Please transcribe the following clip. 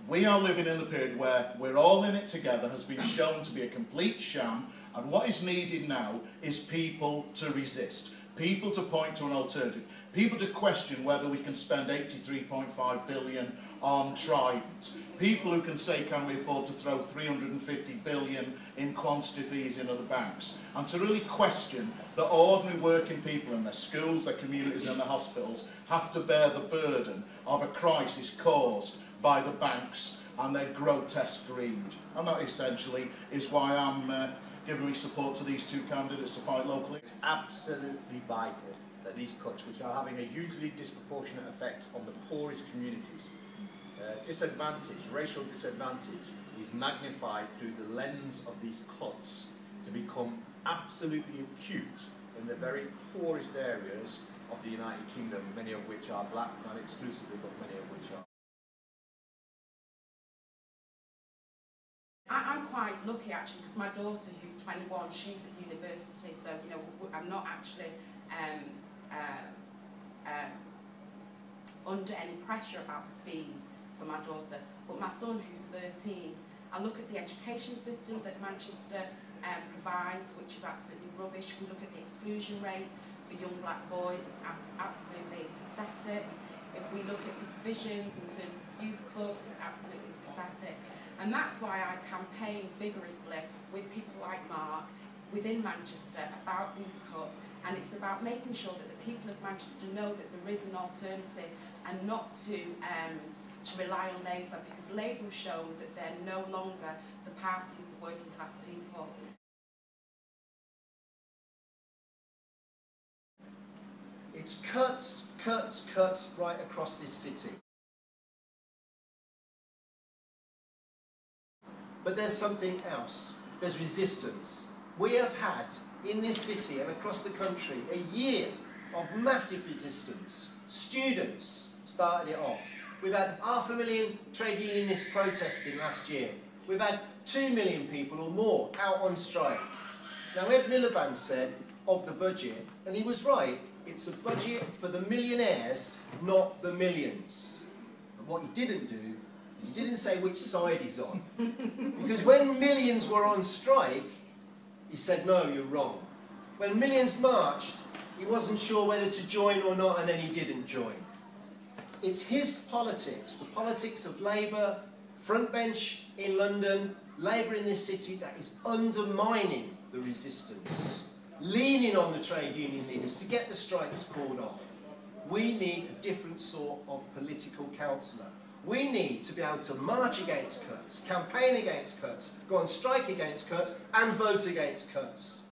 We are living in the period where we're all in it together has been shown to be a complete sham, and what is needed now is people to resist, people to point to an alternative, people to question whether we can spend 83.5 billion on Trident, people who can say, can we afford to throw 350 billion in quantity fees in other banks, and to really question that ordinary working people in their schools, their communities and their hospitals have to bear the burden of a crisis caused by the banks and their grotesque greed. And that essentially is why I'm giving me support to these two candidates to fight locally. It's absolutely vital that these cuts, which are having a hugely disproportionate effect on the poorest communities, racial disadvantage, is magnified through the lens of these cuts to become absolutely acute in the very poorest areas of the United Kingdom, many of which are black, not exclusively, but many of which are. I'm quite lucky actually, because my daughter, who's 21, she's at university, so you know I'm not actually under any pressure about the fees for my daughter. But my son, who's 13, I look at the education system that Manchester provides, which is absolutely rubbish. We look at the exclusion rates for young black boys, it's absolutely pathetic. If we look at the provisions in terms of youth clubs, it's absolutely pathetic. And that's why I campaign vigorously with people like Mark within Manchester about these cuts, and it's about making sure that the people of Manchester know that there is an alternative and not to rely on Labour, because Labour have shown that they're no longer the party of the working class people. It's cuts, cuts, cuts right across this city. But there's something else. There's resistance. We have had, in this city and across the country, a year of massive resistance. Students started it off. We've had 500,000 trade unionists protesting last year. We've had 2 million people or more out on strike. Now, Ed Miliband said of the budget, and he was right, it's a budget for the millionaires, not the millions. And what he didn't do, he didn't say which side he's on. Because when millions were on strike, he said, no, you're wrong. When millions marched, he wasn't sure whether to join or not, and then he didn't join. It's his politics, the politics of Labour, front bench in London, Labour in this city, that is undermining the resistance, leaning on the trade union leaders to get the strikes called off. We need a different sort of political counsellor. We need to be able to march against cuts, campaign against cuts, go on strike against cuts, and vote against cuts.